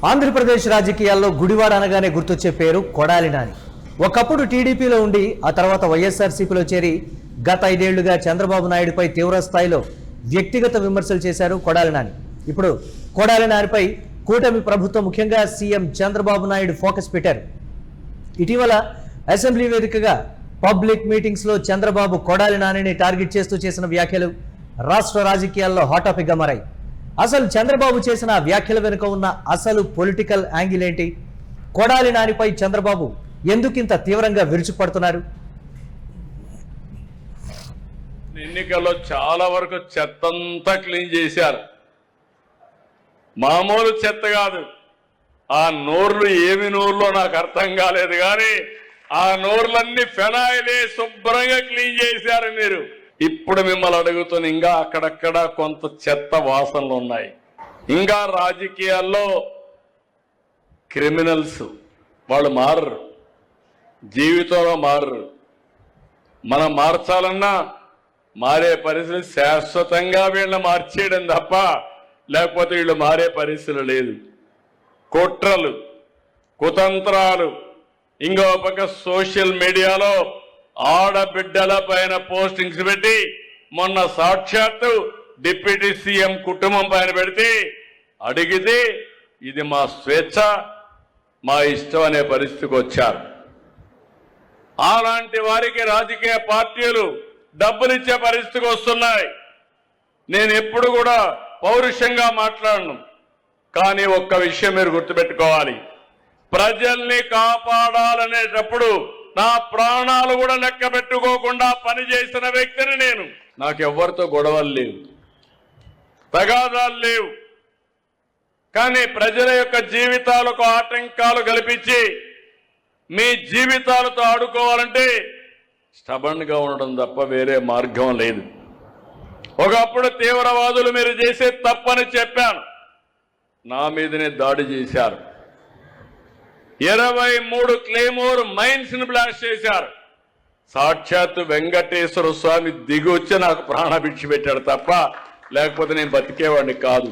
ఆంధ్రప్రదేశ్ రాజకీయాల్లో గుడివాడ అనగానే గుర్తొచ్చే పేరు కొడాలి నాని. ఒకప్పుడు టీడీపీలో ఉండి ఆ తర్వాత వైఎస్ఆర్సీపీలో చేరి గత 5 ఏళ్లుగా చంద్రబాబు నాయుడుపై తీవ్ర స్థాయిలో వ్యక్తిగత విమర్శలు చేశారు కొడాలి నాని. ఇప్పుడు కొడాలి నానిపై కూటమి ప్రభుత్వం ముఖ్యంగా సీఎం చంద్రబాబు నాయుడు ఫోకస్ పెట్టారు. ఇటీవల అసెంబ్లీ వేదికగా పబ్లిక్ మీటింగ్స్లో చంద్రబాబు కొడాలి నానిని టార్గెట్ చేస్తూ చేసిన వ్యాఖ్యలు రాష్ట్ర రాజకీయాల్లో హాట్ టాపిక్గా మారాయి. అసలు చంద్రబాబు చేసిన వ్యాఖ్యల వెనుక ఉన్న అసలు పొలిటికల్ యాంగిల్ ఏంటి? కొడాలి నానిపై చంద్రబాబు ఎందుకింత తీవ్రంగా విరుచుపడుతున్నారు? ఎన్నికల్లో చాలా వరకు చెత్తంతా క్లీన్ చేశారు. మామూలు చెత్త కాదు. ఆ నోర్లు ఏమి నోర్లో నాకు అర్థం కాలేదు, కానీ ఆ నోర్లన్నీ ఫెనాయిలే శుభ్రంగా క్లీన్ చేశారు మీరు. ఇప్పుడు మిమ్మల్ని అడుగుతున్న ఇంకా అక్కడక్కడ కొంత చెత్త వాసనలు ఉన్నాయి. ఇంకా రాజకీయాల్లో క్రిమినల్స్ వాళ్ళు మారరు, జీవితంలో మారరు. మనం మార్చాలన్నా మారే పరిస్థితి శాశ్వతంగా వీళ్ళని మార్చేయడం తప్ప లేకపోతే వీళ్ళు మారే పరిస్థితులు లేదు. కుట్రలు, కుతంత్రాలు, ఇంకో పక్క సోషల్ మీడియాలో ఆడబిడ్డల పైన పోస్టింగ్స్ పెట్టి మొన్న సాక్షాత్తు డిప్యూటీ సీఎం కుటుంబం పైన పెడితే అడిగితే ఇది మా స్వేచ్ఛ, మా ఇష్టం అనే పరిస్థితికి వచ్చారు. అలాంటి వారికి రాజకీయ పార్టీలు డబ్బులు ఇచ్చే పరిస్థితికి వస్తున్నాయి. నేను ఎప్పుడు కూడా పౌరుషంగా మాట్లాడను, కానీ ఒక్క విషయం మీరు గుర్తుపెట్టుకోవాలి. ప్రజల్ని కాపాడాలనేటప్పుడు నా ప్రాణాలు కూడా లెక్క పెట్టుకోకుండా పనిచేసిన వ్యక్తిని నేను. నాకెవ్వరితో గొడవలు లేవు, తగాదాలు లేవు. కానీ ప్రజల యొక్క జీవితాలకు ఆటంకాలు కల్పించి మీ జీవితాలతో ఆడుకోవాలంటే స్టబన్గా ఉండడం తప్ప వేరే మార్గం లేదు. ఒకప్పుడు తీవ్రవాదులు మీరు చేసే తప్పని చెప్పాను, నా మీదనే దాడి చేశారు. 23 క్లేమోర్ మైన్స్ ని బ్లాస్ట్ చేశారు. సాక్షాత్తు వెంకటేశ్వర స్వామి దిగి వచ్చి నాకు ప్రాణభిక్ష పెట్టాడు తప్ప లేకపోతే నేను బతికేవాడిని కాదు.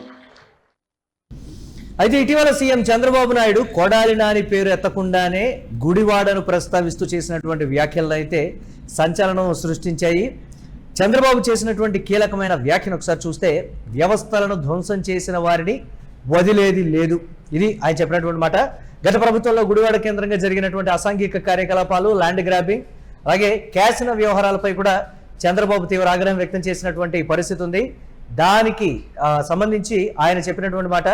అయితే ఇటీవల సీఎం చంద్రబాబు నాయుడు కొడాలి నాని పేరు ఎత్తకుండానే గుడివాడను ప్రస్తావిస్తూ చేసినటువంటి వ్యాఖ్యలు అయితే సంచలనం సృష్టించాయి. చంద్రబాబు చేసినటువంటి కీలకమైన వ్యాఖ్యను ఒకసారి చూస్తే, వ్యవస్థలను ధ్వంసం చేసిన వారిని వదిలేది లేదు, ఇది ఆయన చెప్పినటువంటి మాట. గత ప్రభుత్వంలో గుడివాడ కేంద్రంగా జరిగినటువంటి అసాంఘిక కార్యకలాపాలు, ల్యాండ్ గ్రాబింగ్, అలాగే క్యాసినో వ్యవహారాలపై కూడా చంద్రబాబు తీవ్ర ఆగ్రహం వ్యక్తం చేసినటువంటి పరిస్థితి ఉంది. దానికి సంబంధించి ఆయన చెప్పినటువంటి మాట,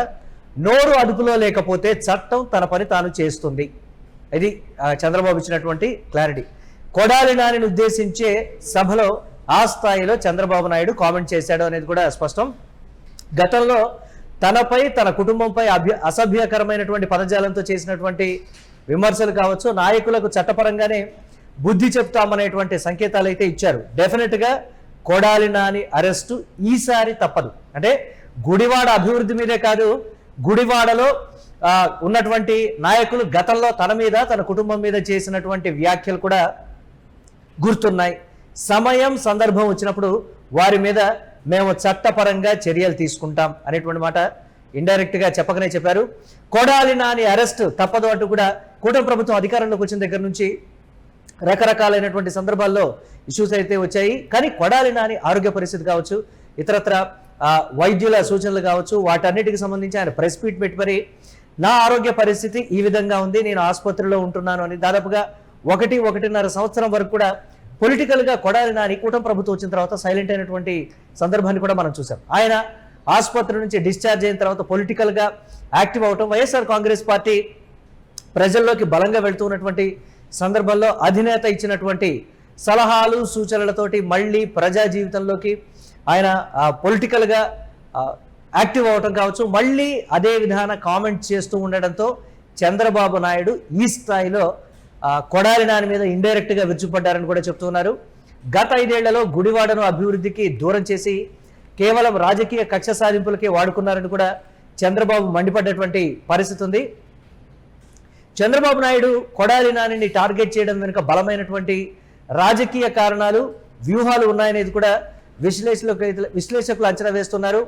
నోరు అదుపులో లేకపోతే చట్టం తన పని తాను చేస్తుంది. ఇది చంద్రబాబు ఇచ్చినటువంటి క్లారిటీ. కొడాలి నానిని ఉద్దేశించే సభలో ఆ స్థాయిలో చంద్రబాబు నాయుడు కామెంట్ చేశాడు అనేది కూడా స్పష్టం. గతంలో తనపై, తన కుటుంబంపై అసభ్యకరమైనటువంటి పదజాలంతో చేసినటువంటి విమర్శలు కావచ్చు, నాయకులకు చట్టపరంగానే బుద్ధి చెప్తామనేటువంటి సంకేతాలు అయితే ఇచ్చారు. డెఫినెట్గా కొడాలి నాని అరెస్టు ఈసారి తప్పదు. అంటే గుడివాడ అభివృద్ధి మీదే కాదు, గుడివాడలో ఉన్నటువంటి నాయకులు గతంలో తన మీద, తన కుటుంబం మీద చేసినటువంటి వ్యాఖ్యలు కూడా గుర్తున్నాయి. సమయం, సందర్భం వచ్చినప్పుడు వారి మీద మేము చట్టపరంగా చర్యలు తీసుకుంటాం అనేటువంటి మాట ఇండైరెక్ట్ గా చెప్పకనే చెప్పారు. కొడాలి నాని అరెస్ట్ తప్పదు అంటూ కూడా కూటమి ప్రభుత్వం అధికారంలోకి వచ్చిన దగ్గర నుంచి రకరకాలైనటువంటి సందర్భాల్లో ఇష్యూస్ అయితే వచ్చాయి. కానీ కొడాలి నాని ఆరోగ్య పరిస్థితి కావచ్చు, ఇతరత్ర వైద్యుల సూచనలు కావచ్చు, వాటన్నిటికి సంబంధించి ఆయన ప్రెస్ మీట్ పెట్టి మరి నా ఆరోగ్య పరిస్థితి ఈ విధంగా ఉంది, నేను ఆసుపత్రిలో ఉంటున్నాను అని దాదాపుగా 1.5 సంవత్సరం వరకు కూడా పొలిటికల్ గా కొడాలి నాని కూటమి ప్రభుత్వం వచ్చిన తర్వాత సైలెంట్ అయినటువంటి సందర్భాన్ని కూడా మనం చూసాం. ఆయన ఆసుపత్రి నుంచి డిశ్చార్జ్ అయిన తర్వాత పొలిటికల్ గా యాక్టివ్ అవటం, వైఎస్ఆర్ కాంగ్రెస్ పార్టీ ప్రజల్లోకి బలంగా వెళ్తున్నటువంటి సందర్భంలో అధినేత ఇచ్చినటువంటి సలహాలు, సూచనలతోటి మళ్ళీ ప్రజా జీవితంలోకి ఆయన పొలిటికల్ గా యాక్టివ్ అవటం కావచ్చు, మళ్ళీ అదే విధాన కామెంట్ చేస్తూ ఉండడంతో చంద్రబాబు నాయుడు ఈ స్థాయిలో కొడాలి నాని మీద ఇండైరెక్ట్ గా విరుచుపడ్డారని కూడా చెప్తున్నారు. గత 5 ఏళ్లలో గుడివాడను అభివృద్ధికి దూరం చేసి కేవలం రాజకీయ కక్ష సాధింపులకే వాడుకున్నారని కూడా చంద్రబాబు మండిపడ్డటువంటి పరిస్థితి ఉంది. చంద్రబాబు నాయుడు కొడాలి నానిని టార్గెట్ చేయడం వెనుక బలమైనటువంటి రాజకీయ కారణాలు, వ్యూహాలు ఉన్నాయనేది కూడా విశ్లేషకులు అంచనా వేస్తున్నారు.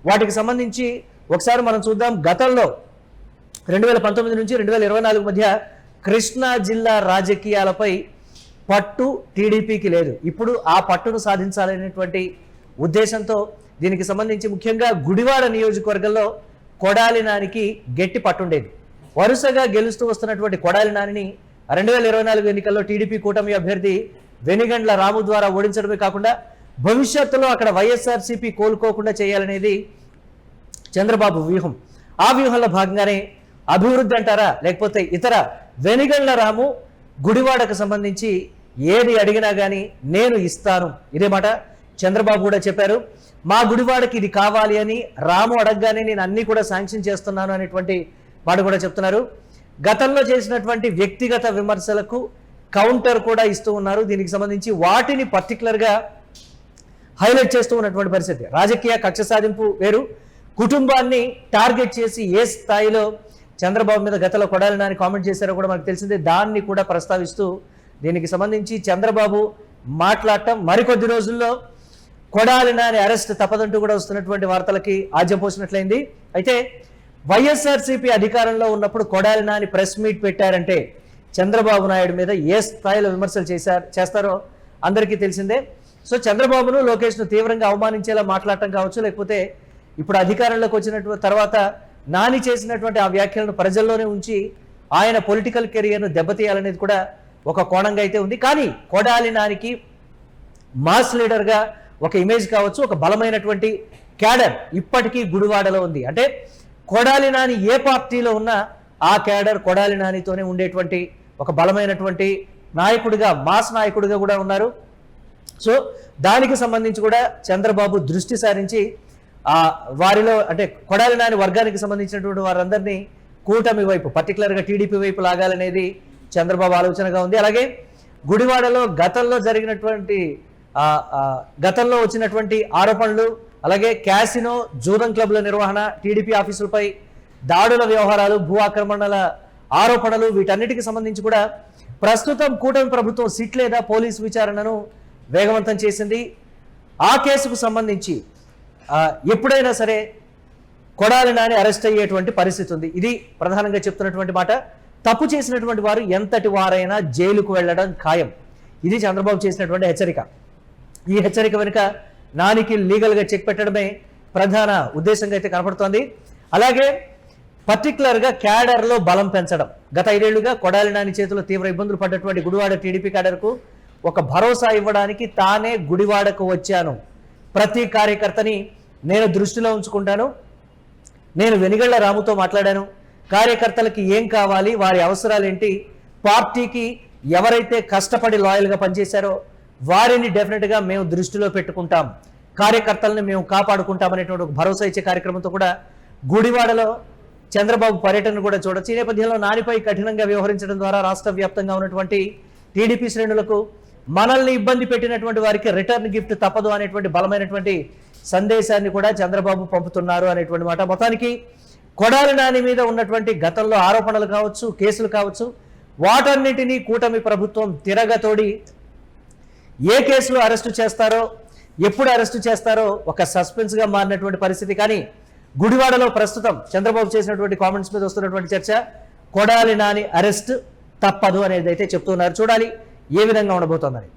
వాటికి సంబంధించి ఒకసారి మనం చూద్దాం. గతంలో 2019 నుంచి 2024 మధ్య కృష్ణా జిల్లా రాజకీయాలపై పట్టు టీడీపీకి లేదు. ఇప్పుడు ఆ పట్టును సాధించాలనేటువంటి ఉద్దేశంతో దీనికి సంబంధించి ముఖ్యంగా గుడివాడ నియోజకవర్గంలో కొడాలి నానికి గట్టి పట్టుండేది. వరుసగా గెలుస్తూ వస్తున్నటువంటి కొడాలి నానిని 2024 ఎన్నికల్లో టీడీపీ కూటమి అభ్యర్థి వెనిగండ్ల రాము ద్వారా ఓడించడమే కాకుండా భవిష్యత్తులో అక్కడ వైఎస్ఆర్సీపీ కోలుకోకుండా చేయాలనేది చంద్రబాబు వ్యూహం. ఆ వ్యూహంలో భాగంగానే అభివృద్ధి అంటారా లేకపోతే ఇతర వెనిగండ్ల రాము గుడివాడకు సంబంధించి ఏది అడిగినా కానీ నేను ఇస్తాను, ఇదే మాట చంద్రబాబు కూడా చెప్పారు. మా గుడివాడకి ఇది కావాలి అని రాము అడగగానే నేను అన్ని కూడా శాంక్షన్ చేస్తున్నాను అనేటువంటి మాట కూడా చెప్తున్నారు. గతంలో చేసినటువంటి వ్యక్తిగత విమర్శలకు కౌంటర్ కూడా ఇస్తూ ఉన్నారు. దీనికి సంబంధించి వాటిని పర్టికులర్గా హైలైట్ చేస్తూ ఉన్నటువంటి పరిస్థితి. రాజకీయ కక్ష సాధింపు వేరు, కుటుంబాన్ని టార్గెట్ చేసి ఏ స్థాయిలో చంద్రబాబు మీద గతంలో కొడాలి నాని కామెంట్ చేశారో కూడా మనకు తెలిసిందే. దాన్ని కూడా ప్రస్తావిస్తూ దీనికి సంబంధించి చంద్రబాబు మాట్లాడటం, మరికొద్ది రోజుల్లో కొడాలి నాని అరెస్ట్ తప్పదంటూ కూడా వస్తున్నటువంటి వార్తలకి ఆజ్యం పోసినట్లయింది. అయితే వైఎస్ఆర్సీపీ అధికారంలో ఉన్నప్పుడు కొడాలి నాని ప్రెస్ మీట్ పెట్టారంటే చంద్రబాబు నాయుడు మీద ఏ స్థాయిలో విమర్శలు చేస్తారో అందరికీ తెలిసిందే. సో చంద్రబాబును లోకేష్ను తీవ్రంగా అవమానించేలా మాట్లాడటం కావచ్చు, లేకపోతే ఇప్పుడు అధికారంలోకి వచ్చినటువంటి తర్వాత నాని చేసినటువంటి ఆ వ్యాఖ్యలను ప్రజల్లోనే ఉంచి ఆయన పొలిటికల్ కెరియర్ను దెబ్బతీయాలనేది కూడా ఒక కోణంగా అయితే ఉంది. కానీ కొడాలి నానికి మాస్ లీడర్గా ఒక ఇమేజ్ కావచ్చు, ఒక బలమైనటువంటి క్యాడర్ ఇప్పటికీ గుడివాడలో ఉంది. అంటే కొడాలి నాని ఏ పార్టీలో ఉన్నా ఆ క్యాడర్ కొడాలి నానితోనే ఉండేటువంటి ఒక బలమైనటువంటి నాయకుడిగా, మాస్ నాయకుడిగా కూడా ఉన్నారు. సో దానికి సంబంధించి కూడా చంద్రబాబు దృష్టి సారించి వారిలో అంటే కొడాలి నాని వర్గానికి సంబంధించినటువంటి వారందరినీ కూటమి వైపు, పర్టికులర్గా టీడీపీ వైపు లాగాలనేది చంద్రబాబు ఆలోచనగా ఉంది. అలాగే గుడివాడలో గతంలో వచ్చినటువంటి ఆరోపణలు, అలాగే క్యాసినో, జూదం క్లబ్ల నిర్వహణ, టీడీపీ ఆఫీసులపై దాడుల వ్యవహారాలు, భూ ఆక్రమణల ఆరోపణలు, వీటన్నిటికి సంబంధించి కూడా ప్రస్తుతం కూటమి ప్రభుత్వం సిట్ లేదా పోలీసు విచారణను వేగవంతం చేసింది. ఆ కేసుకు సంబంధించి ఎప్పుడైనా సరే కొడాలి నాని అరెస్ట్ అయ్యేటువంటి పరిస్థితి ఉంది. ఇది ప్రధానంగా చెప్తున్నటువంటి మాట. తప్పు చేసినటువంటి వారు ఎంతటి వారైనా జైలుకు వెళ్ళడం ఖాయం. ఇది చంద్రబాబు చేసినటువంటి హెచ్చరిక. ఈ హెచ్చరిక వెనుక నానికి లీగల్గా చెక్ పెట్టడమే ప్రధాన ఉద్దేశంగా అయితే కనపడుతోంది. అలాగే పర్టికులర్గా క్యాడర్లో బలం పెంచడం. గత 5 ఏళ్లుగా కొడాలి నాని చేతిలో తీవ్ర ఇబ్బందులు పడ్డటువంటి గుడివాడ టీడీపీ క్యాడర్కు ఒక భరోసా ఇవ్వడానికి తానే గుడివాడకు వచ్చాను, ప్రతి కార్యకర్తని నేను దృష్టిలో ఉంచుకుంటాను, నేను వెనిగళ్ల రాముతో మాట్లాడాను, కార్యకర్తలకి ఏం కావాలి, వారి అవసరాలు ఏంటి, పార్టీకి ఎవరైతే కష్టపడి లాయల్గా పనిచేశారో వారిని డెఫినెట్గా మేము దృష్టిలో పెట్టుకుంటాం, కార్యకర్తలను మేము కాపాడుకుంటాం అనేటువంటి ఒక భరోసా ఇచ్చే కార్యక్రమంతో కూడా గుడివాడలో చంద్రబాబు పర్యటన కూడా చూడొచ్చు. ఈ నేపథ్యంలో నానిపై కఠినంగా వ్యవహరించడం ద్వారా రాష్ట్ర వ్యాప్తంగా ఉన్నటువంటి టీడీపీ శ్రేణులకు మనల్ని ఇబ్బంది పెట్టినటువంటి వారికి రిటర్న్ గిఫ్ట్ తప్పదు అనేటువంటి బలమైనటువంటి సందేశాన్ని కూడా చంద్రబాబు పంపుతున్నారు అనేటువంటి మాట. మొత్తానికి కొడాలి నాని మీద ఉన్నటువంటి గతంలో ఆరోపణలు కావచ్చు, కేసులు కావచ్చు, వాటన్నిటినీ కూటమి ప్రభుత్వం తిరగతోడి ఏ కేసులో అరెస్టు చేస్తారో, ఎప్పుడు అరెస్టు చేస్తారో ఒక సస్పెన్స్గా మారినటువంటి పరిస్థితి. కానీ గుడివాడలో ప్రస్తుతం చంద్రబాబు చేసినటువంటి కామెంట్స్ మీద వస్తున్నటువంటి చర్చ కొడాలి నాని అరెస్ట్ తప్పదు అనేది అయితే చెప్తున్నారు. చూడాలి ఏ విధంగా ఉండబోతోందని.